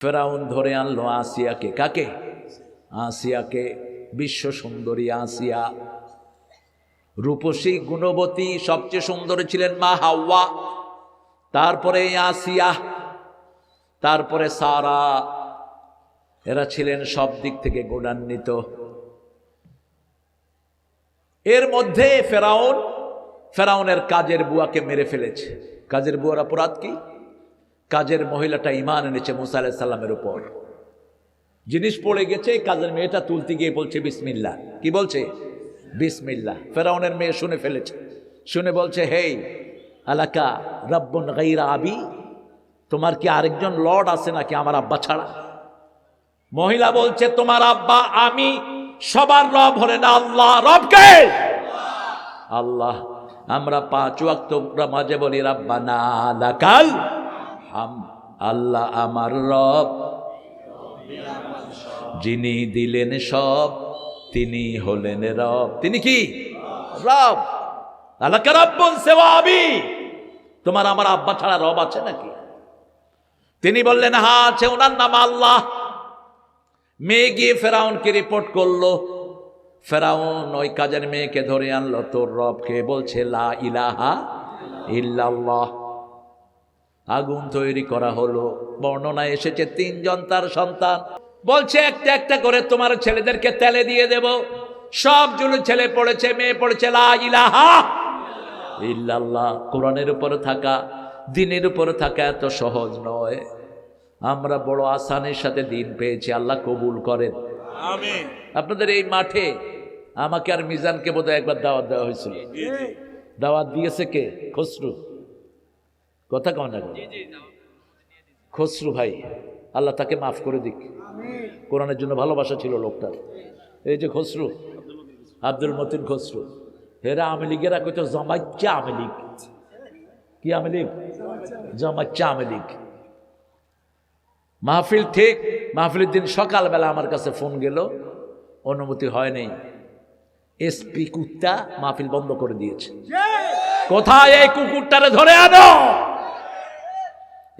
ফেরাউন ধরে আনলো আসিয়াকে। কাকে? আসিয়াকে। বিশ্ব সুন্দরী আসিয়া, রূপসী গুণবতী, সবচেয়ে সুন্দরী ছিলেন মা হাওয়া, তারপরে আসিয়া, তারপরে সারা। এরা ছিলেন সব দিক থেকে গুণান্বিত। এর মধ্যে ফেরাউনের কাজের বুয়াকে মেরে ফেলেছে। কাজের বুয়ার অপরাধ কি? কাজের মহিলাটা ঈমান এনেছে মুসা আলাইহিস সালামের উপর। জিনিস পড়ে গেছে, কাজের মেয়েটা তুলতে গিয়ে বলছে বিসমিল্লাহ। কি বলছে? বিসমিল্লাহ। ফেরাউনের মেয়ে শুনে ফেলেছে, শুনে বলছে, হেই আলাকা রাব্বুন গায়রা আবি, তোমার কি আরেকজন লর্ড আছে নাকি আমার আব্বা ছাড়া? মহিলা বলছে, তোমার আব্বা আমি, সবার রব হলেন আল্লাহ। রব কে? আল্লাহ। আমরা 5 ওয়াক্ত নামাজে বলি রাব্বানা লাকাল হাম, আল্লাহ আমার রব, যিনি দিলেন সব তিনি হলেন রব। তিনি কি? রব। আলাকা রাব্বুন সিওয়া আবি, তোমার আমার আব্বা ছাড়া রব আছে নাকি? তিনি বললেন হ্যাঁ আছে, ওনার নাম আল্লাহ। মেয়ে গিয়ে ফেরাউনকে রিপোর্ট করলো। ফেরাউন ওই কাজের মেয়েকে ধরে আনলো। তোর রবকে? বলছে লা ইলাহা ইল্লাল্লাহ। আগুন তৈরি করা হলো। বর্ণনায় এসেছে 3 জন তার সন্তান। বলছে একটা একটা করে তোমার ছেলেদেরকে তেলে দিয়ে দেব। সবগুলো ছেলে পড়েছে, মেয়ে পড়েছে লা ইলাহা ইল্লাল্লাহ। কোরআনের উপর থাকা, দ্বীনের উপর থাকা এত সহজ নয়। আমরা বড় আসানের সাথে দিন পেয়েছি। আল্লাহ কবুল করেন, আমিন। আপনাদের এই মাঠে আমাকে আর মিজানকে বোধহয় একবার দাওয়াত দেওয়া হয়েছিল। দাওয়াত দিয়েছে কে? খসরু। কথা কন না? খসরু ভাই, আল্লাহ তাকে মাফ করে দিক। কোরআনের জন্য ভালোবাসা ছিল লোকটার। এই যে খসরু, আব্দুল মতিন খসরু, হেরা আওয়ামী লীগেরা কইতো জমাচ্চা আওয়ামী লীগ। কি আওয়ামী লীগ? জমাচ্চা আওয়ামী লীগ। মাহফিল ঠিক, মাহফিলের দিন সকালবেলা আমার কাছে ফোন গেল, অনুমতি হয়নি, এসপি কুত্তা মাহফিল বন্ধ করে দিয়েছে। কোথায় এই কুকুরটারে ধরে আনো?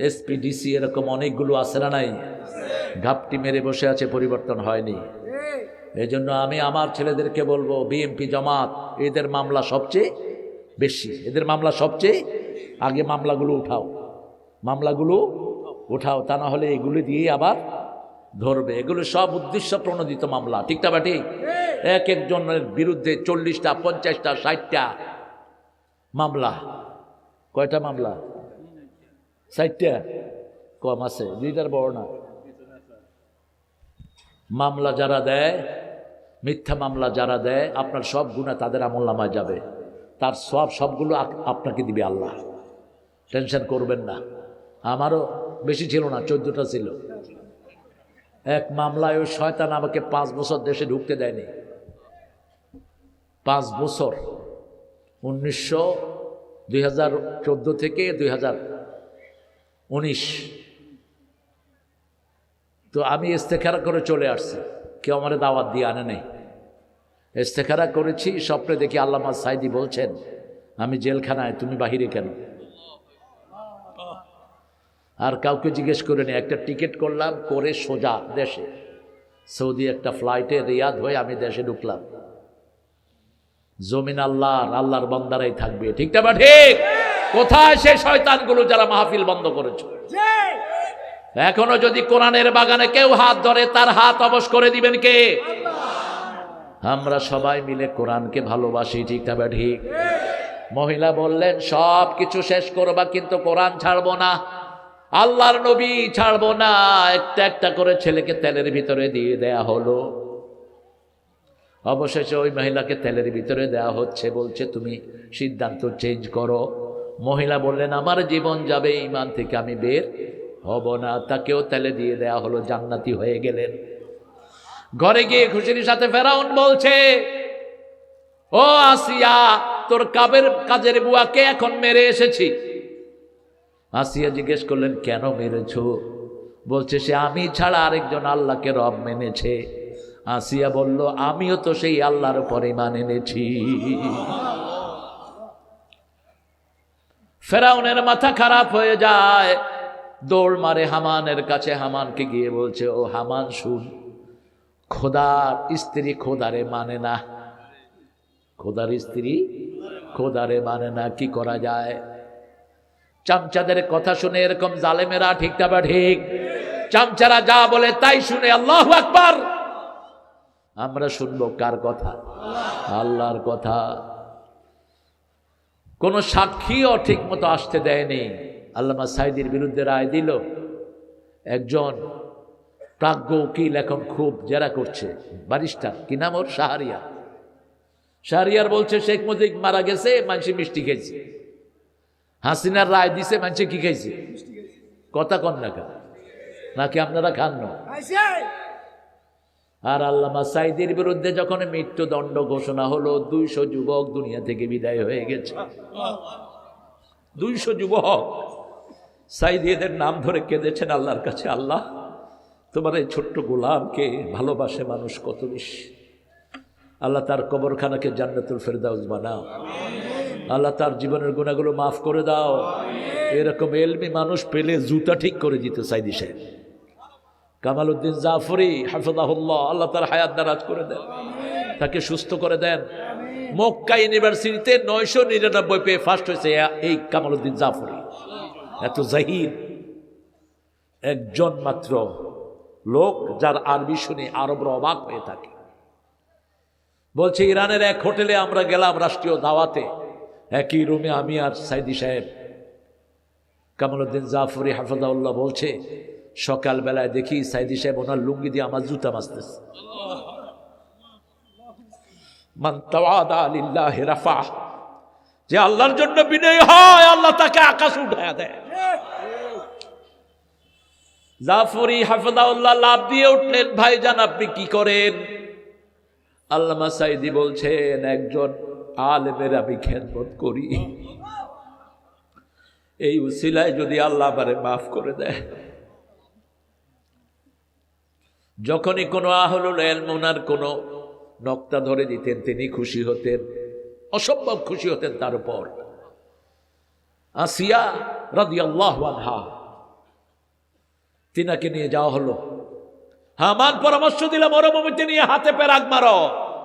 এসপি ডিসি এরকম অনেকগুলো আছে না নাই? ঘাপটি মেরে বসে আছে, পরিবর্তন হয়নি। এই জন্য আমি আমার ছেলেদেরকে বলবো, বিএনপি জামাত এদের মামলা সবচেয়ে বেশি, এদের মামলা সবচেয়ে আগে। মামলাগুলো উঠাও, মামলাগুলো উঠাও, তা না হলে এগুলো দিয়ে আবার ধরবে। এগুলো সব উদ্দেশ্য প্রণোদিত মামলা, ঠিক না বাটি? এক একজনের বিরুদ্ধে 40টা 50টা 60টা মামলা। কয়টা মামলা? 60টা? কম আছে, 2টার বড় না। মামলা যারা দেয়, মিথ্যা মামলা যারা দেয়, আপনার সব গুনাহ তাদের আমলনামায় যাবে, তার সবগুলো আপনাকে দিবে আল্লাহ। টেনশন করবেন না। আমারও বেশি ছিল না, 14টা ছিল। এক মামলায় ওই শয়তান আমাকে 5 বছর দেশে ঢুকতে দেয়নি। 5 বছর, 2014 থেকে 2019। তো আমি ইস্তেখারা করে চলে আসছি, কেউ আমার দাওয়াত দিয়ে আনে নেই। ইস্তেখারা করেছি, স্বপ্নে দেখি আল্লামা সাইদি বলছেন আমি জেলখানায়, তুমি বাহিরে কেন? আর কাউকে জিজ্ঞেস করে নি, একটা টিকিট করলাম, করে সোজা দেশে, সৌদি একটা ফ্লাইটে রিয়াদ হয়ে আমি দেশে ঢুকলাম। জমিন আল্লাহর, আল্লাহর বান্দারাই থাকবে, ঠিক না বা ঠিক? কোথায় সেই শয়তানগুলো যারা মাহফিল বন্ধ করেছে? এখনো যদি কোরআনের বাগানে কেউ হাত ধরে, তার হাত অবশ করে দিবেন কে? আমরা সবাই মিলে কোরআনকে ভালোবাসি, ঠিক না বা ঠিক? মহিলা বললেন সব কিছু শেষ করবা কিন্তু কোরআন ছাড়বো না, আল্লাহর নবী ছাড়বো না। একটা একটা করে ছেলেকে তেলের ভিতরে দিয়ে দেয়া হলো। অবশেষে ওই মহিলাকে তেলের ভিতরে দেয়া হচ্ছে, বলছে তুমি সিদ্ধান্ত চেঞ্জ করো। মহিলা বললেন আমার জীবন যাবে, ঈমান থেকে আমি বের হব না। তাকেও তেলে দিয়ে দেয়া হলো, জান্নাতি হয়ে গেলেন। ঘরে গিয়ে খুশির সাথে ফেরাউন বলছে, ও আসিয়া, তোর কাজের বুয়াকে এখন মেরে এসেছি। আসিয়া জিজ্ঞেস করলেন কেন মেরেছ? বলছে সে আমি ছাড়া আরেকজন আল্লাহকে রব মেনেছে। আসিয়া বলল আমিও তো সেই আল্লাহর উপর ঈমান এনেছি। ফেরাউনের মাথা খারাপ হয়ে যায়। দৌড় মারে হামানের কাছে, হামানকে গিয়ে বলছে, ও হামান শুন, খোদার স্ত্রী খোদারে মানে না, খোদার স্ত্রী খোদারে মানে না, কি করা যায়? চামচাদের কথা শুনে এরকম জালেমেরা, ঠিক না বা ঠিক? চামচারা যা বলে তাই শুনে আল্লাহু আকবার। আমরা শুনবো কার কথা? আল্লাহর কথা। কোন সাক্ষীও ঠিক মতো আসতে দেয়নি। আল্লামা সাঈদীর বিরুদ্ধে রায় দিল, একজন প্রাজ্ঞ উকিল এখন খুব জেরা করছে, ব্যারিস্টার, কি নাম ওর, শাহরিয়ার। শাহরিয়ার বলছে শেখ মুজিব মারা গেছে, মানুষে মিষ্টি খেয়েছে। হাসিনার রায় দিছে, মানুষে কি খাইছে? কথা কন না কেন? নাকি আপনারা খান না? আর আল্লামা সাঈদীর বিরুদ্ধে যখন মৃত্যুদণ্ড ঘোষণা হলো, 200 যুবক দুনিয়া থেকে বিদায় হয়ে গেছে। 200 যুবক সাঈদীদের নাম ধরে কেঁদেছেন আল্লাহর কাছে, আল্লাহ তোমার এই ছোট্ট গোলামকে ভালোবাসে মানুষ কত বেশি। আল্লাহ তার কবরখানাকে জান্নাতুল ফেরদাউস বানাও, আল্লাহ তার জীবনের গুনাহগুলো মাফ করে দাও। এরকম এলমি মানুষ পেলে জুতা ঠিক করে দিত সাঈদী সাহেব। কামাল উদ্দিন জাফরি হাফিজাহুল্লাহ, আল্লাহ তার হায়াত দারাজ করে দেন, তাকে সুস্থ করে দেন। মক্কা ইউনিভার্সিটিতে 999 পেয়ে ফার্স্ট হয়েছে এই কামাল উদ্দিন জাফরি। এত জাহিদ, একজন মাত্র লোক যার আরবি শুনে আরবরা অবাক হয়ে থাকে। বলছে ইরানের এক হোটেলে আমরা গেলাম রাষ্ট্রীয় দাওয়াতে, একই রুমে আমি আর সাঈদী সাহেব। কামাল উদ্দিন জাফরি হাফিজাহুল্লাহ বলছে, সকালবেলায় দেখি সাঈদী সাহেব ওনার লুঙ্গি দিয়ে আমার জুতা মাজতেছে। মান তাওয়াদা লিল্লাহি রাফা, যে আল্লাহর জন্য বিনয়ী হয় আল্লাহ তাকে আকাশ উঠায় দেয়। জাফরি হাফিজাহুল্লাহ লাফ দিয়ে উঠলেন, ভাইজান আপনি কি করেন? আল্লামা সাঈদী বলছেন, একজন আলেমের আমি খেদমত করি, এই উসিলায় যদি আল্লাহ আমারে মাফ করে দেয়। যখনই কোনো আহলুল ইলম ওনার কোনো নক্তা ধরে দিতেন তিনি খুশি হতেন, অসম্ভব খুশি হতেন। তার উপর আসিয়া রাদিয়াল্লাহু আনহা, তিনাকে নিয়ে যাওয়া হলো। হামান পরামর্শ দিল, মরুভূমিতে নিয়ে হাতে পেরাক মারো।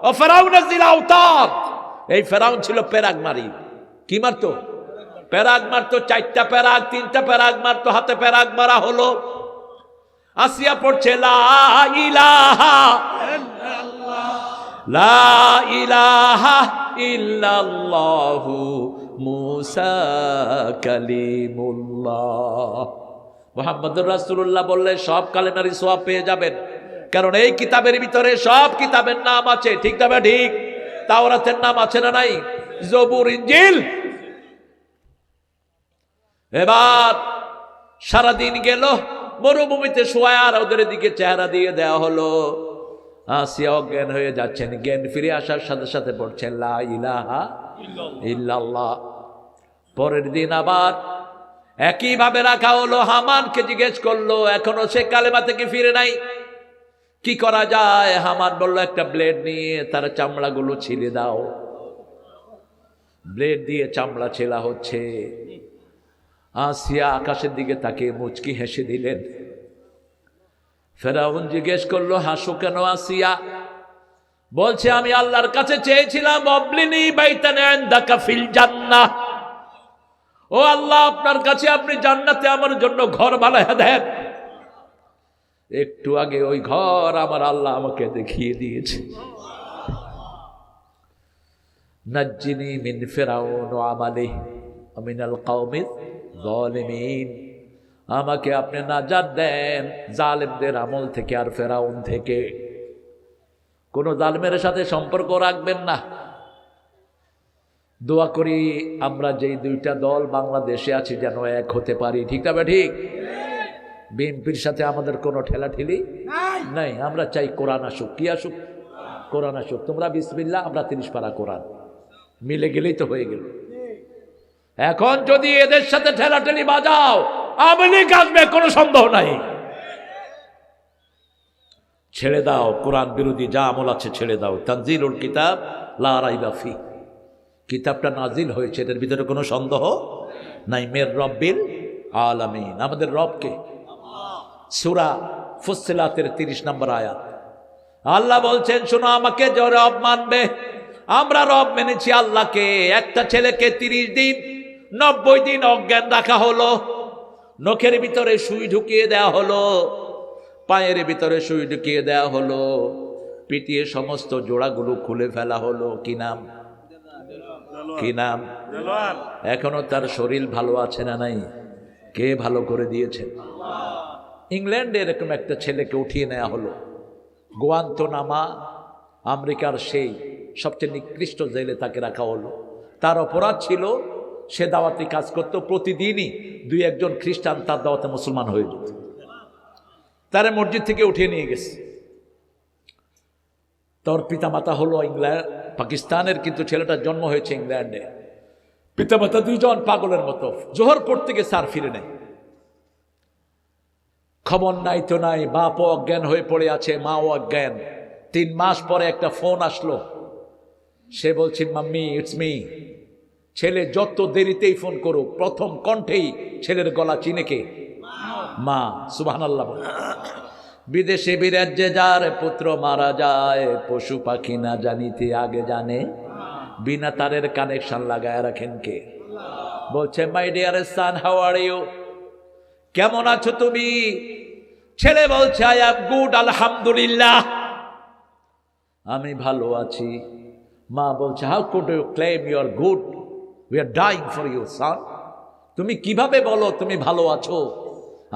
ও ফেরাউন জিল আওতাদ, এই ফেরাউন ছিল পেরাক মারি। কি মারতো? পেরাক মারতো। 4টা পেরাক, 3টা পেরাক মারতো, হাতে পেরাক মারা হলো। আসিয়া পড়ছে লা ইলাহা লা ইলাহা ইল্লাল্লাহু মুসা কালিমুল্লাহ। মুহাম্মদুর রাসূলুল্লাহ বললে সব কালেমারই সওয়াব পেয়ে যাবেন, কারণ এই কিতাবের ভিতরে সব কিতাবের নাম আছে। ঠিক না ঠিক? তাওরাতের নাম আছে না নাই? জবুর, ইনজিল। এবার সারাদিন গেল মরুভূমিতে শোয়া, আর ওদের দিকে চেহারা দিয়ে দেওয়া হলো। আসিয়া অজ্ঞান হয়ে যাচ্ছেন। জ্ঞান ফিরে আসার সাথে সাথে পড়ছেন লা ইলাহা ইল্লাল্লাহ। পরের দিন আবার একইভাবে রাখা হলো। হামানকে জিজ্ঞেস করলো, এখনো সে কালেমা থেকে ফিরে নাই, কি করা যায়? হামান বলল, একটা ব্লেড নিয়ে তার চামড়াগুলো ছিলে দাও। ব্লেড দিয়ে চামড়া ছেলা হচ্ছে। আসিয়া আকাশের দিকে তাকিয়ে মুচকি হেসে দিলেন। ফেরাউন জিজ্ঞেস করলো, হাসো কেন আসিয়া? বলছে, আমি আল্লাহর কাছে চেয়েছিলাম, অবলিনি বাইতান ইনদাকা ফিল জান্নাহ, ও আল্লাহ আপনার কাছে আপনি জান্নাতে আমার জন্য ঘর বানায়া দেন। একটু আগে ওই ঘর আমার আল্লাহ আমাকে দেখিয়ে দিয়েছে। নাজ্জিনি মিন ফিরাউন ওয়া আমালিহি ওয়া মিনাল কওমিজ যালিমিন, আমাকে আপনি নাজাত দেন জালেমদের আমল থেকে আর ফেরাউন থেকে। কোন জালেমের সাথে সম্পর্ক রাখবেন না। দোয়া করি আমরা যেই 2টা দল বাংলাদেশে আছি যেন এক হতে পারি। ঠিক না ঠিক? বিএনপির সাথে আমাদের কোনো ঠেলাঠেলি নাই। আমরা চাই কোরআন আসুক। কি আসুক? কোরআন আসুক। তোমরা বিসমিল্লাহ, আমরা 30 পারা কোরআন, মিলে গেলেই তো হয়ে গেল। এখন যদি এদের সাথে ঠেলাঠেলি বাজাও, আওয়ামী লীগ আসবে, কোনো সন্দেহ নাই। ছেড়ে দাও, কোরআন বিরোধী যা আমল আছে ছেড়ে দাও। তানজিলুল কিতাব লা রাইবা ফি, কিতাবটা নাজিল হয়েছে, এর ভিতরে কোনো সন্দেহ নাই। মির রব্বিল আলামিন। আমাদের রবকে। সূরা ফুসসিলাতের 30 নম্বর আয়াত আল্লাহ বলছেন, শোনো, আমাকে যে রব মানবে, আমরা রব মেনেছি আল্লাহকে। একটা ছেলেকে 30 দিন 90 দিন অজ্ঞান রাখা হলো, নখের ভিতরে সুই ঢুকিয়ে দেওয়া হলো, পায়ের ভিতরে সুই ঢুকিয়ে দেওয়া হলো, পিটিয়ে সমস্ত জোড়াগুলো খুলে ফেলা হলো। কি নাম? কি নাম? এখনো তার শরীর ভালো আছে না নাই? কে ভালো করে দিয়েছেন? ইংল্যান্ডে এরকম একটা ছেলেকে উঠিয়ে নেওয়া হলো, গোয়ান্তনামা, আমেরিকার সেই সবচেয়ে নিকৃষ্ট জেলে তাকে রাখা হলো। তার অপরাধ ছিল সে দাওয়াতি কাজ করত, প্রতিদিনই 2-1 খ্রিস্টান তার দাওয়াতে মুসলমান হয়ে যেত। তারা মসজিদ থেকে উঠিয়ে নিয়ে গেছে। তোর পিতামাতা হলো ইংল্যান্ড, পাকিস্তানের, কিন্তু ছেলেটার জন্ম হয়েছে ইংল্যান্ডে। পিতামাতা 2 জন পাগলের মতো, জোহর পড়তে গেছে আর ফিরে নেই। খবর নাই তো নাই, বাপ অজ্ঞান হয়ে পড়ে আছে, মাও অজ্ঞান। 3 মাস পরে একটা ফোন আসলো, সে বলছে, মাম্মি ইটস মি। ছেলে যত দেরিতেই ফোন করুক, প্রথম কণ্ঠেই ছেলের গলা চিনে কে? মা। সুবহানাল্লাহ। বিদেশে বিরাজ্যে যার পুত্র মারা যায়, পশু পাখি না জানিতে আগে জানে, বিনা তারের কানেকশন লাগায় রাখেন কে? বলছে, my dear son, how are you? কেমন আছো তুমি? ছেলে বলছে, আই অ্যাম গুড, আলহামদুলিল্লাহ, আমি ভালো আছি। মা বলছে, how could you claim you are good? We are dying for you son. তুমি কিভাবে বলো তুমি ভালো আছো?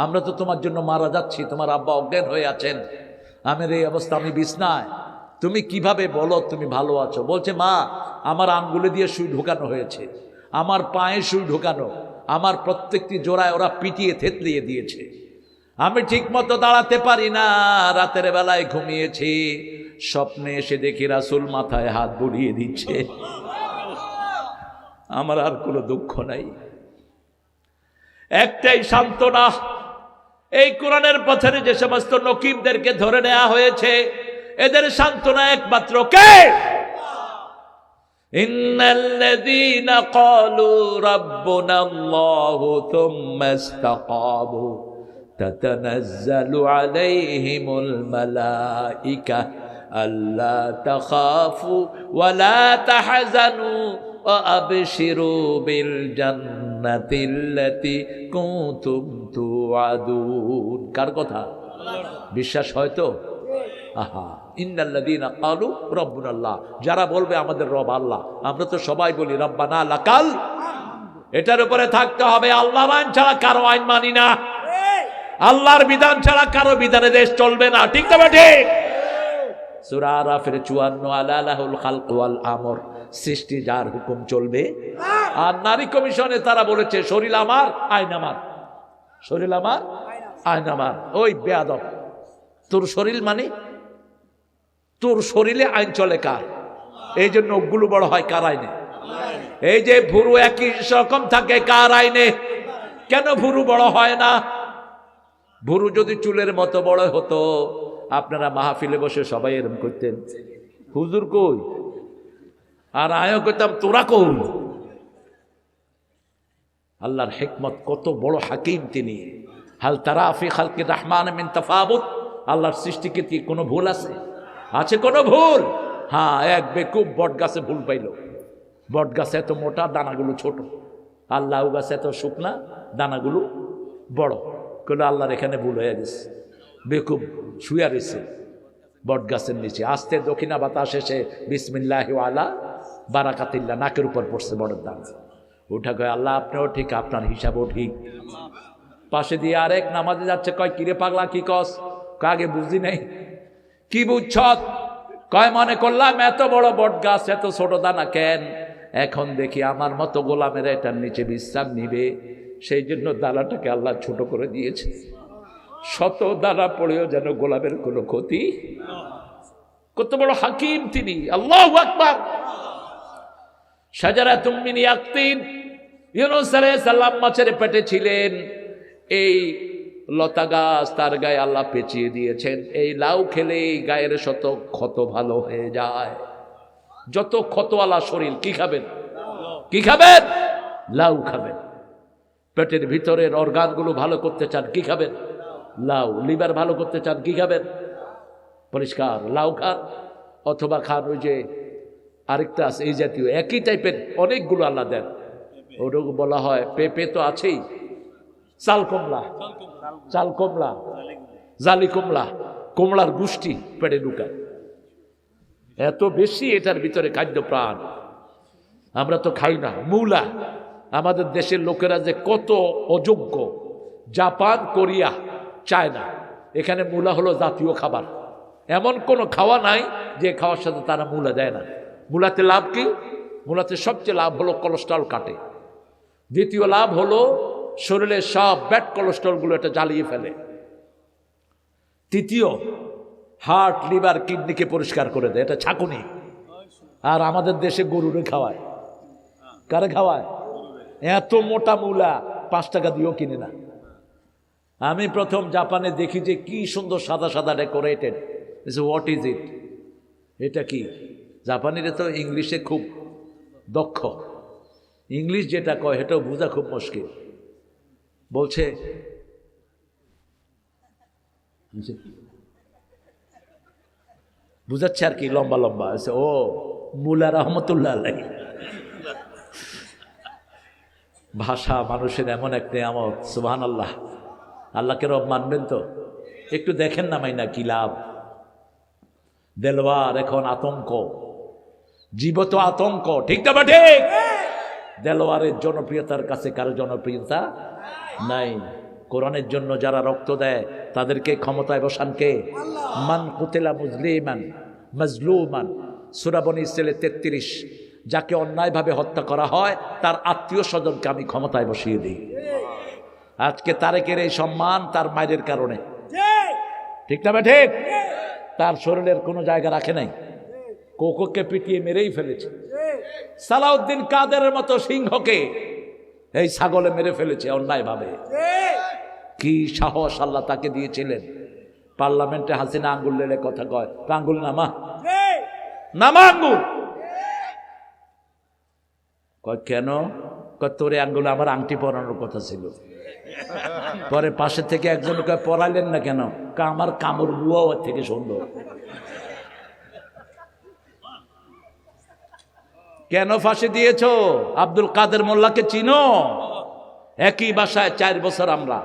আমরা তো তোমার জন্য মারা যাচ্ছি, তোমার আব্বা অজ্ঞান হয়ে আছেন, আমার এই অবস্থা, আমি বিছনায়, তুমি কিভাবে বলো তুমি ভালো আছো? বলছে, মা, আমার আঙ্গুলে দিয়ে সুই ঢোকানো হয়েছে, আমার পায়ে সুই ঢোকানো, আমার প্রত্যেকটি জোড়ায় ওরা পিটিয়ে থেতলিয়ে দিয়েছে, আমি ঠিক মতো দাঁড়াতে পারি না, রাতের বেলায় ঘুমিয়েছি, স্বপ্নে এসে দেখি রাসূল মাথায় হাত বুলিয়ে দিচ্ছে, আমার আর কোনো দুঃখ নাই। একটাই সান্ত্বনা, এই কোরআনের পথে যে সমস্ত নকিবদেরকে ধরে নেওয়া হয়েছে, এদের সান্ত্বনা একমাত্র কে? ইন্নাল্লাযীনা ক্বালু রাব্বুনাল্লাহু থুম্মা ইসতাকামু তাতানাজ্জালু আলাইহিমুল মালাঈকা আল্লা তাখাফু ওয়া লা তাহজানু ওয়া আবশিরু বিল জান্নাতিল্লাতী কুনতুম তুআদুন। কার কথা? বিশ্বাস হয়তো? আহা, ইন্নাল্লাযীনা ক্বালু রাব্বুনাল্লাহ, যারা বলবে আমাদের রব আল্লাহ। আমরা তো সবাই বলি রব্বানা লাকাল, এটার উপরে থাকতে হবে আল্লাহর আইন ছাড়া কারো আইন মানি না, আল্লাহর বিধান ছাড়া কারো বিধানে দেশ চলবে না। ঠিক না ঠিক? সূরা আরাফের 54, আলা লাহুল খালকু ওয়াল আমর, সৃষ্টি যার হুকুম চলবে। আর নারী কমিশনে তারা বলেছে শরীর আমার আইন আমার, শরীর আমার আইন আমার। ওই বেয়াদব, তোর শরীর মানে তোর শরীরে আইন চলে কার? এই যে নখগুলো বড় হয় কার আইনে? এই যে ভুরু একই রকম থাকে কার আইনে? কেন ভুরু বড় হয় না? ভুরু যদি চুলের মতো বড় হতো, আপনারা মাহফিলে বসে সবাই এরকম করতেন, হুজুর কই, আর আয়ও করতাম তোরা কই। আল্লাহর হিকমত, কত বড় হাকিম তিনি। হাল তারা ফি খালকি রহমান মিন তাফাবুত, আল্লাহর সৃষ্টিকে কি কোনো ভুল আছে? আছে কোনো ভুল? হ্যাঁ, এক বেকুব বট গাছে ভুল পাইল। বট গাছে এত মোটা, দানাগুলো ছোট, আর লাউ গাছে এত শুকনা, দানাগুলো বড়। কইল আল্লাহর এখানে ভুল হয়ে গেছে। বেকুব শুয়ে রয়েছে বট গাছের নিচে, আস্তে দক্ষিণা বাতাস এসে বিসমিল্লাহি ওয়ালা বারাকাতিল্লাহ নাকের উপর পড়ছে বড়ের দানা। উঠা কয়, আল্লাহ আপনিও ঠিক, আপনার হিসাবও ঠিক। পাশে দিয়ে আরেক নামাজে যাচ্ছে, কয় কিরে পাগলা কি কস? আগে বুঝি নাই। কি বুঝছ? কয় মনে করলাম এত বড় বট গাছ, এত ছোট দানা কেন? এখন দেখি আমার মতো গোলামের এটার নিচে বিশ্রাম নিবে, সেই জন্য দানাটাকে আল্লাহ ছোট করে দিয়েছে। শত দানা পড়েও যেন গোলামের কোনো ক্ষতি। কত বড় হাকিম তিনি! আল্লাহু আকবার। শাজারাতুম মিন ইয়াকতিন, ইউনূস আলাইহিস সালাম মাছের পেটে ছিলেন, এই লতা গাছ তার গায়ে আল্লাহ পেঁচিয়ে দিয়েছেন। এই লাউ খেলে গায়ের শত ক্ষত ভালো হয়ে যায়। যত ক্ষতওয়ালা শরীর কি খাবেন? কি খাবেন? লাউ খাবেন। পেটের ভিতরের অর্গানগুলো ভালো করতে চান, কি খাবেন? লাউ। লিভার ভালো করতে চান, কি খাবেন? পরিষ্কার লাউ খান, অথবা খান ওই যে আরেকটা আছে এই জাতীয় একই টাইপের অনেকগুলো আল্লাহ দেন, ওটাকে বলা হয় পেঁপে তো আছেই, চাল কমলা, চাল কমলা, জালি কমলা, কমলার গুষ্টি পেটে ঢুকায়। এত বেশি এটার ভিতরে খাদ্য প্রাণ, আমরা তো খাই না। মূলা, আমাদের দেশের লোকেরা যে কত অযোগ্য, জাপান, কোরিয়া, চায়না, এখানে মূলা হলো জাতীয় খাবার। এমন কোনো খাওয়া নাই যে খাওয়ার সাথে তারা মূলা দেয় না। মূলাতে লাভ কি? মূলাতে সবচেয়ে লাভ হলো কোলেস্ট্রল কাটে। দ্বিতীয় লাভ হলো শরীরের সব ব্যাড কোলেস্ট্রলগুলো এটা জ্বালিয়ে ফেলে। তৃতীয়, হার্ট, লিভার, কিডনিকে পরিষ্কার করে দেয়, এটা ছাকুনি। আর আমাদের দেশে গরুরে খাওয়ায়। কারে খাওয়ায়? এত মোটা মূলা 5 টাকা দিয়েও কিনে না। আমি প্রথম জাপানে দেখি যে কি সুন্দর সাদা সাদা ডেকোরেটেড। What is it? এটা কি? জাপানিরা তো ইংলিশে খুব দক্ষ, ইংলিশ যেটা কয় এটাও বোঝা খুব মুশকিল। বলছে বুঝাচ্ছে আর কি, লম্বা লম্বা আছে। ও মুলা রহমতুল্লাহ আলাইহি। ভাষা মানুষের এমন এক নেয়ামত, সুবহানাল্লাহ। আল্লাহকে রব মানবেন তো? একটু দেখেন না মাইনা কি লাভ। দেলোয়ার এখন আতঙ্ক, জীবত আতঙ্ক, ঠিক না? ঠিক। দেলোয়ারের জনপ্রিয়তার কাছে কারো জনপ্রিয়তা নাই। কোরআনের জন্য যারা রক্ত দেয় তাদেরকে ক্ষমতায় বসান কে? মান কুতিলা মুজলিমান মাজলুমান, সূরা বনী ইসরাঈল 33। যাকে অন্যায়ভাবে হত্যা করা হয় তার আত্মীয় স্বজনকে আমি ক্ষমতায় বসিয়ে দিই। আজকে তারেকের এই সম্মান তার মায়ের কারণে, ঠিক না? ঠিক। তার শরীরের কোনো জায়গা রাখে নাই, কোকোকে পিটিয়ে মেরেই ফেলেছে। সালাউদ্দিন কাদেরের মতো সিংহকে এই ছাগলে মেরে ফেলেছে অন্যায়ভাবে। কি সাহস আল্লাহ তাকে দিয়েছিলেন। পার্লামেন্টে হাসিনা আঙ্গুল লেলে কথা কয়, আঙ্গুল নামা, নামা আঙ্গুল। কয় কেন? কয় তোরে আঙ্গুল আমার আংটি পরানোর কথা ছিল। পরে পাশে থেকে একজন কয় পরাইলেন না কেন? আমার কামড় বুয়াও ওর থেকে সুন্দর। কেন ফাঁসি দিয়েছ? আব্দুল কাদের মোল্লাকে চিনো? একই বাসায় 4 বছর আমরা,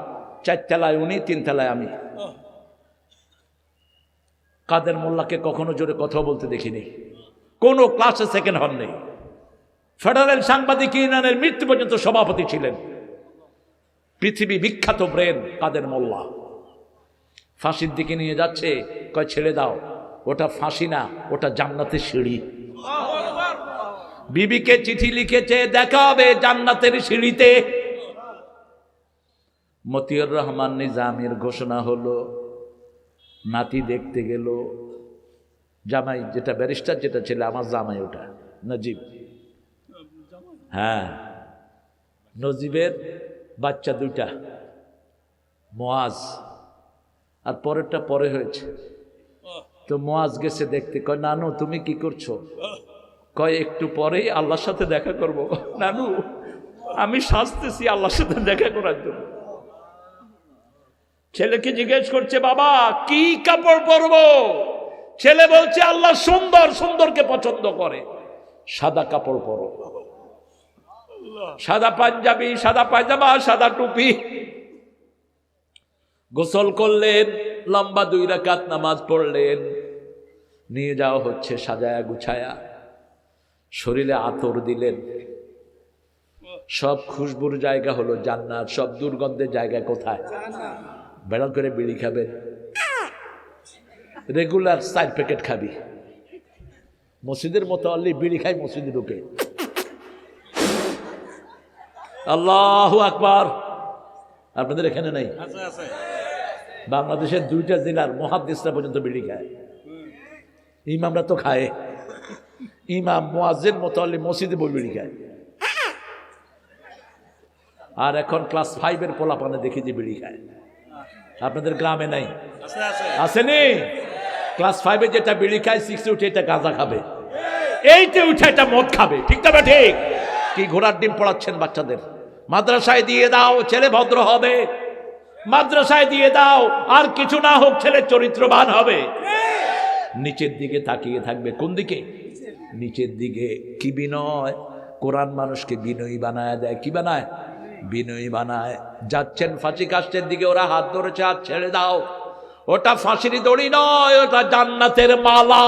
4 তলায় উনি, 3 তলায় আমি। কাদের মোল্লাকে কখনো জোরে কথা বলতে দেখিনি, কোনো ক্লাসে সেকেন্ড হন নেই। ফেডারেল সাংবাদিক ইউনিয়নের মৃত্যু পর্যন্ত সভাপতি ছিলেন। পৃথিবী বিখ্যাত ব্রেন কাদের মোল্লা। ফাঁসির দিকে নিয়ে যাচ্ছে, কয় ছেড়ে দাও, ওটা ফাঁসি না, ওটা জান্নাতের সিঁড়ি। বিবিকে চিঠি লিখেছে, দেখা হবে জান্নাতের সিঁড়িতে। মতিউর রহমান নিজামীর ঘোষণা হলো, নাতি দেখতে গেল। জামাই যেটা ব্যারিস্টার যেটা ছিল আমার জামাই, ওটা নজিব। হ্যাঁ, নজিবের বাচ্চা 2টা, মুয়াজ আর পরেরটা পরে হয়েছে। তো মুয়াজ গেছে দেখতে, কয় নানু তুমি কি করছো? কয় একটু পরেই আল্লাহর সাথে দেখা করব। নানু আমি সাজতেছি আল্লাহর সাথে দেখা করার জন্য। ছেলেকে জিজ্ঞেস করছে, বাবা কি কাপড় পরবো? ছেলে বলছে আল্লাহ সুন্দর, সুন্দরকে পছন্দ করে, সাদা কাপড় পরো। সাদা পাঞ্জাবি, সাদা পায়জামা, সাদা টুপি। গোসল করলেন, লম্বা 2 রাকাত নামাজ পড়লেন। নিয়ে যাওয়া হচ্ছে সাজায়া গুছায়া, শরীরে আতর দিলেন। সব খুশবুর জায়গা হলো জান্নাত, সব দুর্গন্ধের জায়গা কোথায়? বেড়াল করে বিড়ি খাবেন, রেগুলার 4 প্যাকেট খাবি। মসজিদের মতো অনলি বিড়ি খাই মসজিদে ঢুকে। আল্লাহু আকবার। আপনাদের এখানে নাই? বাংলাদেশের 2টা জেলার মুহাদ্দিসরা পর্যন্ত বিড়ি খায়। ইমামরা তো খায়, ইমাম মুয়াজ্জিন মুতাল্লি মসজিদে বই বিড়ি খায়। আর এখন ক্লাস 5-এর পোলাপানে দেখি যে বিড়ি খায়। আপনাদের গ্রামে নাই? আসেনি? ক্লাস 5-এ যেটা বিড়ি খায়, 6-এ উঠে এটা গাঁজা খাবে, 8-এ উঠে এটা মদ খাবে, ঠিক না? ঠিক। কি ঘোড়ার ডিম পড়াচ্ছেন বাচ্চাদের? মাদ্রাসায় দিয়ে দাও, ছেলে ভদ্র হবে। মাদ্রাসায় দিয়ে দাও, আর কিছু না হোক ছেলে চরিত্রবান হবে। নিচের দিকে তাকিয়ে থাকবে। কোন দিকে? নিচের দিকে। কি বিনয়! কোরআন মানুষকে বিনয়ী বানায় দেয়। কি বানায়? বিনয়ী বানায়। যাচ্ছেন ফাঁসি কাষ্ঠের দিকে, ওরা হাত ধরেছে, হাত ছেড়ে দাও। ওটা ফাঁসির দড়ি নয়, ওটা জান্নাতের মালা।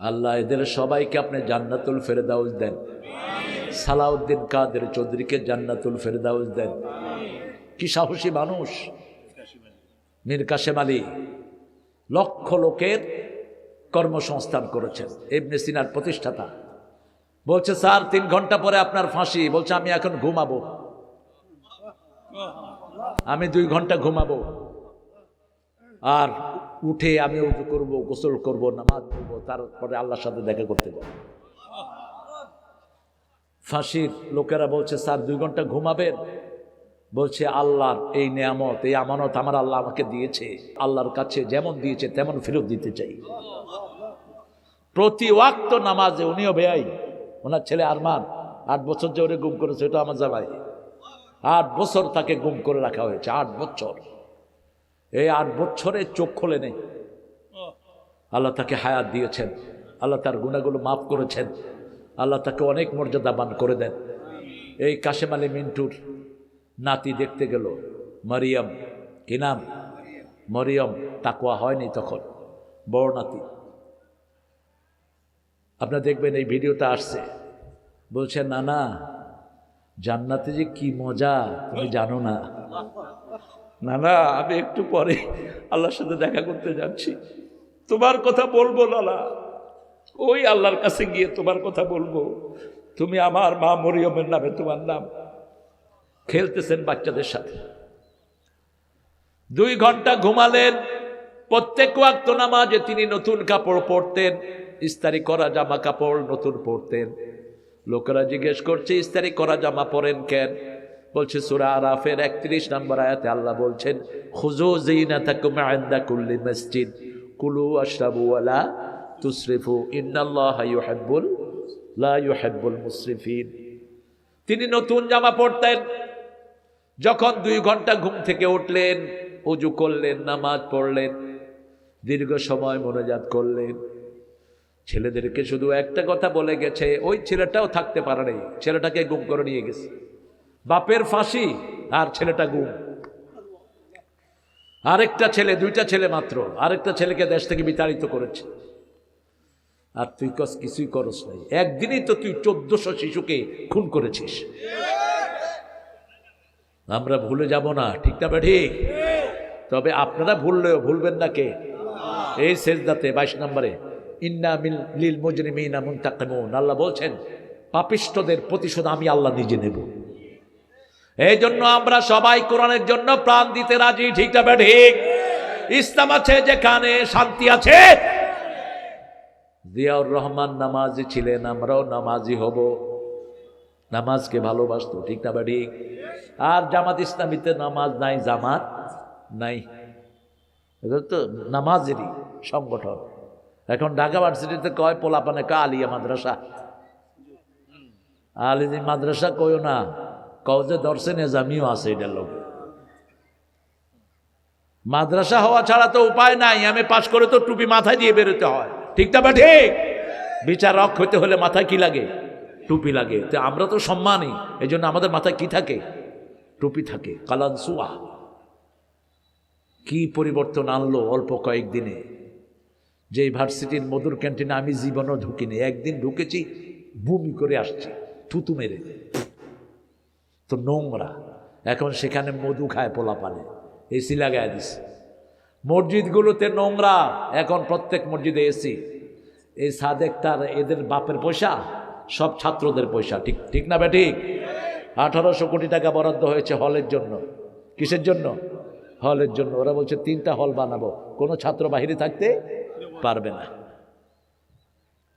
আল্লাহ এদের সবাইকে আপনি জান্নাতুল ফেরদাউস দেন। সালাউদ্দিন কাদের চৌধুরীকে জান্নাতুল ফেরদাউস দেন। কি সাহসী মানুষ! মীর কাসেম আলী লক্ষ লোকের কর্মসংস্থান করেছেন, ইবনে সিনার প্রতিষ্ঠাতা। বলছে স্যার 3 ঘন্টা পরে আপনার ফাঁসি। বলছে আমি এখন ঘুমাবো, আমি 2 ঘন্টা ঘুমাবো, আর উঠে আমি ওযু করব, গোসল করব, নামাজ পড়ব, তারপরে আল্লাহর সাথে দেখা করতে যাব। ফাঁসির লোকেরা বলছে স্যার 2 ঘন্টা ঘুমাবেন? বলছে আল্লাহর এই নিয়ামত, এই আমানত আমার আল্লাহ আমাকে দিয়েছে, আল্লাহর কাছে যেমন দিয়েছে তেমন ফেরত দিতে চাই। প্রতি ওয়াক্ত নামাজে উনিও বেয়াই। ওনার ছেলে আরমান 8 বছর যে ওরে গুম করেছে, এটা আমার জামাই। 8 বছর তাকে গুম করে রাখা হয়েছে, 8 বছর। এই 8 বছরে চোখ খোলে নেই। আল্লাহ তাকে হায়াত দিয়েছেন, আল্লাহ তার গুনাহগুলো মাফ করেছেন, আল্লাহ তাকে অনেক মর্যাদাবান করে দেন। এই কাশেম আলী মিন্টুর নাতি দেখতে গেল, মারিয়াম। কি নাম? মরিয়ম। তাকওয়া হয়নি তখন, বড় নাতি। আপনারা দেখবেন এই ভিডিওটা আসছে। বলছে নানা, জান্নাতে যে কি মজা তুমি জানো না। নানা আমি একটু পরে আল্লাহর সাথে দেখা করতে যাচ্ছি, তোমার কথা বলবো নানা, ওই আল্লাহর কাছে গিয়ে তোমার কথা বলবো। তুমি আমার মা মরিয়মের নামে তোমার নাম। খেলতেছেন বাচ্চাদের সাথে। 2 ঘন্টা ঘুমালেন। প্রত্যেক ওয়াক্ত নামাজে তিনি নতুন কাপড় পরতেন, ইস্তারি করা জামা কাপড় নতুন পরতেন। লোকেরা জিজ্ঞেস করছে ইস্তারি করা জামা পরেন কেন? বলছে সূরা আরাফের 31 নম্বর আয়াতে আল্লাহ বলছেন, খুযু যিনাতাকুম ইনদা কুল্লি মসজিদ কুলু ওয়াশরাবু ওয়ালা তুসরিফু ইন্নাল্লাহা লা ইউহিব্বুল মুসরিফিন। তিনি নতুন জামা পরতেন। যখন 2 ঘন্টা ঘুম থেকে উঠলেন, ওযু করলেন, নামাজ পড়লেন, দীর্ঘ সময় মোনাজাত করলেন। ছেলেদেরকে শুধু একটা কথা বলে গেছে, ওই ছেলেটাও থাকতে পারে নাই, ছেলেটাকে গুম করে নিয়ে গেছে। বাপের ফাঁসি আর ছেলেটা গুম। আরেকটা ছেলে, 2টা ছেলে মাত্র, আরেকটা ছেলেকে দেশ থেকে বিতাড়িত করেছে। আর তুই কিছুই করস নাই। একদিনই তো তুই 1400 শিশুকে খুন করেছিস। আমরা ভুলে যাব না, ঠিক না ঠিক? তবে আপনারা ভুললেও ভুলবেন না কে? এই সেজদাতে 22 নম্বরে ইন্না লিল মুজরিমিনা মুনতাকিমুন, আল্লাহ বলছেন পাপিষ্ঠদের প্রতিশোধ আমি আল্লাহ নিজে নেব। এই জন্য আমরা সবাই কোরআনের জন্য প্রাণ দিতে রাজি, ঠিক না ঠিক? ইসলাম আছে যেখানে শান্তি আছে। জিয়াউর রহমান নামাজি ছিলেন, আমরাও নামাজি হব। নামাজকে ভালোবাসতো, ঠিক না ঠিক? আর জামাত ইসলামীতে নামাজ নাই, জামাত নাই, এটা তো নামাজেরই সংগঠন। এখন ঢাকা ভার্সিটিতে কয় পোলাপানে কা আলিয়া মাদ্রাসা, আলিজি মাদ্রাসা কইও না, কও যে দর্শে নেজামিও আছে। এটার লোক মাদ্রাসা হওয়া ছাড়া তো উপায় নাই। আমি পাশ করে তো টুপি মাথায় দিয়ে বেরোতে হয়, ঠিক না ঠিক? বিচারক হইতে হলে মাথায় কি লাগে? টুপি লাগে। তো আমরা তো সম্মানী, এই জন্য আমাদের মাথায় কি থাকে? টুপি থাকে। কালানসুয়া কি পরিবর্তন আনলো অল্প কয়েকদিনে। যে ভার্সিটির মধুর ক্যান্টিনে আমি জীবনও ঢুকিনি, একদিন ঢুকেছি, বমি করে আসছি, থুতু মেরে, তো নোংরা। এখন সেখানে মধু খায় পোলাপানে, এসি লাগায় দিছে। মসজিদগুলোতে নোংরা, এখন প্রত্যেক মসজিদে এসি। এই সাদেক তার এদের বাপের পয়সা, সব ছাত্রদের পয়সা, ঠিক ঠিক না ঠিক? 1800 কোটি টাকা বরাদ্দ হয়েছে হলের জন্য। কিসের জন্য? হলের জন্য। ওরা বলছে 3টা হল বানাবো, কোনো ছাত্র বাহিরে থাকতে পারবে না।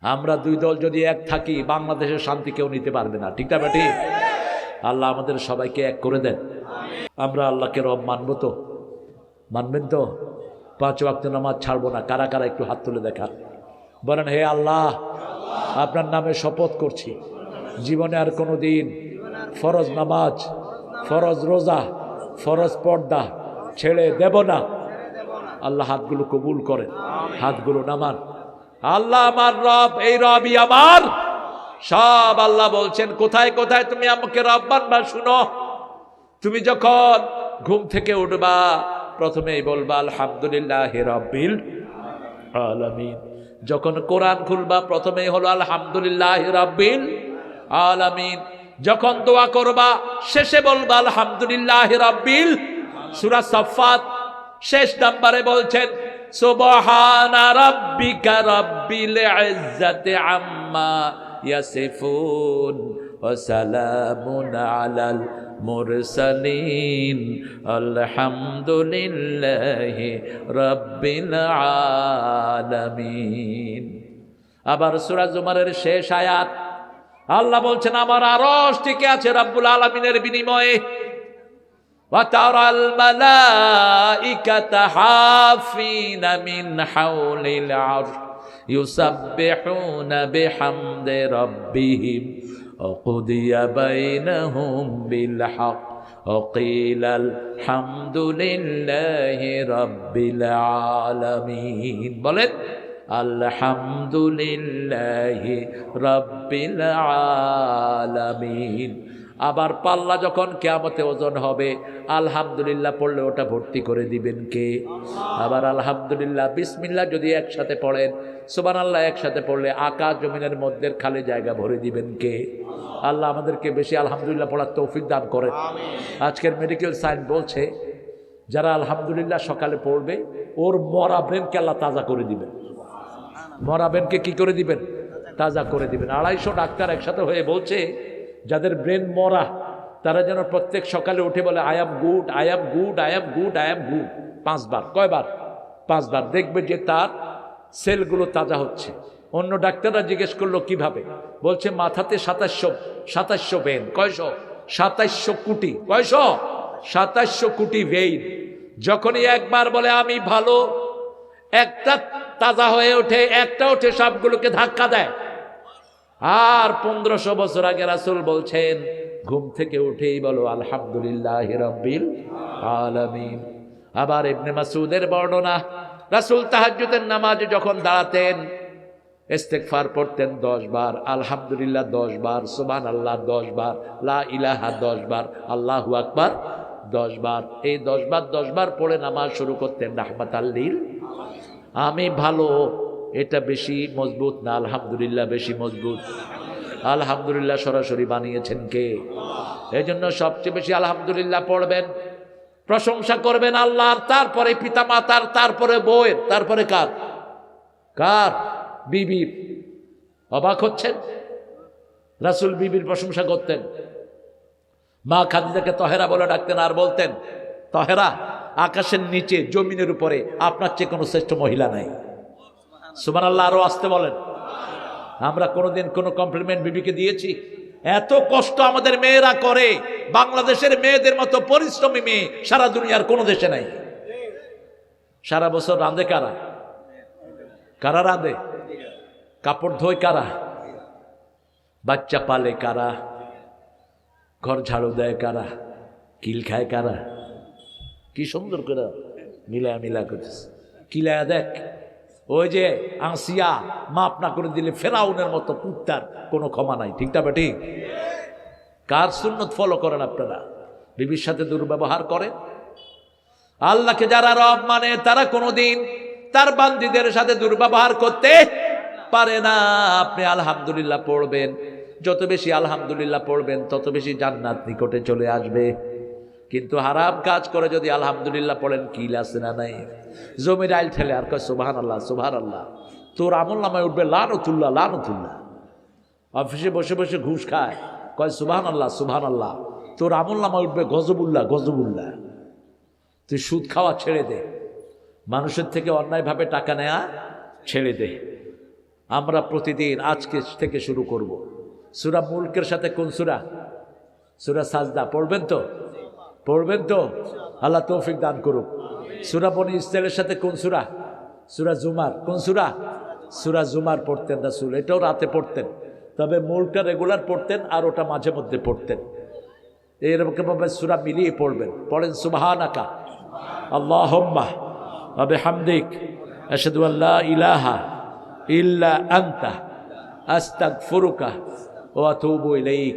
আমরা 2 দল যদি এক থাকি, বাংলাদেশের শান্তি কেউ নিতে পারবে না, ঠিক না ঠিক? আল্লাহ আমাদের সবাইকে এক করে দেন। আমরা আল্লাহকে রব মানবো তো? মানবেন তো? 5 ওয়াক্ত নামাজ ছাড়বো না। কারা কারা একটু হাত তুলে দেখা, বলেন হে আল্লাহ আপনার নামে শপথ করছি, জীবনে আর কোনো দিন ফরজ নামাজ, ফরজ রোজা, ফরজ পর্দা ছেড়ে দেব না। আল্লাহ হাতগুলো কবুল করেন, হাতগুলো নামান। আল্লাহ আমার রব, এই রবই আমার সব। আল্লাহ বলছেন কোথায় কোথায় তুমি আমাকে রব মানবা শুনো। তুমি যখন ঘুম থেকে উঠবা প্রথমেই বলবা আলহামদুলিল্লাহি রাব্বিল আলামিন। যখন কোরআন খুলবা প্রথমেই হলো আলহামদুলিল্লাহি রাব্বিল আলামিন। যখন দোয়া করবা শেষে বলবা আলহামদুলিল্লাহি রাব্বিল। সূরা সাফফাত শেষ নম্বরে বলছেন সুবহানা রাব্বিকা রাব্বিল ইজ্জাতি আম্মা ইয়াসিফুন ওয়া সালামুন আলাল মুরসালিন আলহামদুলিল্লাহি রাব্বিল আলামিন। আবার সূরা জুমারের শেষ আয়াত আল্লাহ বলছেন আমার আরশ টিকে আছে রব্বুল আলামিনের বিনিময়ে। ওয়া তারাল মালাইকাতা হাফিনা মিন হাওলিল আরশ ইউসাব্বিহুনা বিহামদি রাব্বিহিম ওয়া কুদিয়া বাইনাহুম বিল হক ওয়া কিলাল হামদুলিল্লাহি রাব্বিল আলামিন। বলেন আলহামদুলিল্লাহি রাব্বিল আলামিন। আবার পাল্লা যখন কিয়ামতে ওজন হবে আলহামদুলিল্লাহ পড়লে ওটা ভর্তি করে দিবেন কে? আবার আলহামদুলিল্লাহ বিসমিল্লাহ যদি একসাথে পড়েন, সুবহানাল্লাহ একসাথে পড়লে আকাশ জমিনের মধ্যে খালি জায়গা ভরে দিবেন কে? আল্লাহ আমাদেরকে বেশি আলহামদুলিল্লাহ পড়ার তৌফিক দান করেন। আজকের মেডিকেল সায়েন্স বলছে যারা আলহামদুলিল্লাহ সকালে পড়বে ওর মরা ব্রেনকে আল্লাহ তাজা করে দিবেন। মরা ব্রেনকে কি করে দিবেন? তাজা করে দিবেন। 250 ডাক্তার একসাথে হয়ে বলছে যাদের ব্রেন মরা তারা যেন প্রত্যেক সকালে উঠে বলে I am good, I am good, I am good, I am good 5 বার। কয়বার? 5 বার। দেখবে যে তার সেলগুলো তাজা হচ্ছে। অন্য ডাক্তাররা জিজ্ঞেস করলো কিভাবে? বলছে মাথাতে 2700 ভেন। কয়শো? 2700 কোটি। কয়শো? 2700 কোটি ভেইন। যখনই একবার বলে আমি ভালো, একটা তাজা হয়ে ওঠে, একটা উঠে সবগুলোকে ধাক্কা দেয়। আর 1500 বছর আগে রাসূল বলছেন ঘুম থেকে উঠেই বলো আলহামদুলিল্লাহি রাব্বিল আলামিন। আবার ইবনে মাসউদের বর্ণনা, রাসূল তাহাজ্জুদের নামাজে যখন দাঁড়াতেন ইস্তেগফার পড়তেন 10 বার, আলহামদুলিল্লাহ 10 বার, সুবহানাল্লাহ 10 বার, লা ইলাহা 10 বার, আল্লাহু আকবার 10 বার। এই 10 বার পড়ে নামাজ শুরু করতেন রাহমাতাল লিল। আমি ভালো এটা বেশি মজবুত না আলহামদুলিল্লাহ বেশি মজবুত? আলহামদুলিল্লাহ সরাসরি বানিয়েছেন কে? এই জন্য সবচেয়ে বেশি আলহামদুলিল্লাহ পড়বেন, প্রশংসা করবেন আল্লাহর, তারপরে পিতা মাতার, তারপরে বউয়ের, তারপরে কার? কার? বিবির। অবাক হচ্ছেন? রাসূল বিবির প্রশংসা করতেন। মা খাদিজাকে তহেরা বলে ডাকতেন আর বলতেন তহেরা, আকাশের নিচে জমিনের উপরে আপনার চেয়ে কোনো শ্রেষ্ঠ মহিলা নাই। সুবহানাল্লাহ। আরো আসতে বলেন। আমরা কোনোদিন কোনো কমপ্লিমেন্ট বিবিকে দিয়েছি? এত কষ্ট আমাদের মেয়েরা করে, বাংলাদেশের মেয়েদের মতো পরিশ্রমী মেয়ে সারা দুনিয়ার কোনো দেশে নাই। সারা বছর রাঁধে কারা? কারা রাঁধে? কাপড় ধোয় কারা? বাচ্চা পালে কারা? ঘর ঝাড়ু দেয় কারা? কিল খায় কারা? কি সুন্দর করে মিলা করতেছে। কিলায়া দেখ, ওই যে আসিয়া মাপ না করে দিলে ফেরাউনের মতো কুত্তার কোনো ক্ষমা নাই। ঠিক না বেটি? কার সুন্নত ফলো করেন আপনারা? বিবির সাথে দুর্ব্যবহার করেন। আল্লাহকে যারা রব মানে তারা কোনোদিন তার বান্দীদের সাথে দুর্ব্যবহার করতে পারে না। আপনি আলহামদুলিল্লাহ পড়বেন, যত বেশি আলহামদুলিল্লাহ পড়বেন তত বেশি জান্নাত নিকটে চলে আসবে। কিন্তু হারাম কাজ করে যদি আলহামদুলিল্লাহ পড়েন কি আছে না নাই? জমির আইল ঠেলে আর কয় সুবহানাল্লাহ সুবহানাল্লাহ, তোর আমল নামায় উঠবে লানতুল্লাহ লানতুল্লাহ। অফিসে বসে বসে ঘুষ খায়, কয় সুবহানাল্লাহ সুবহানাল্লাহ, তোর আমল নামায় উঠবে গজবুল্লাহ গজবুল্লাহ। তুই সুদ খাওয়া ছেড়ে দে, মানুষের থেকে অন্যায়ভাবে টাকা নেয়া ছেড়ে দে। আমরা প্রতিদিন আজকে থেকে শুরু করব। সূরা মুলকের সাথে কোন সূরা? সূরা সাজদা। পড়বেন তো? পড়বেন তো? আল্লাহ তৌফিক দান করুক। সূরা বনি ইসরাইলের সাথে কোন সূরা? সূরা জুমার। কোন সূরা? সূরা জুমার পড়তেন রাসূল, এটাও রাতে পড়তেন, তবে মূলটা রেগুলার পড়তেন আর ওটা মাঝে মধ্যে পড়তেন। এরকমভাবে সূরা মিলিয়ে পড়বেন। পড়েন সুবহানাকা আল্লাহুম্মা ওয়া বিহামদিক আশহাদু আল্লা ইলাহা ইল্লা আনতা আস্তাগফিরুকা ওয়া আতুবু ইলাইক।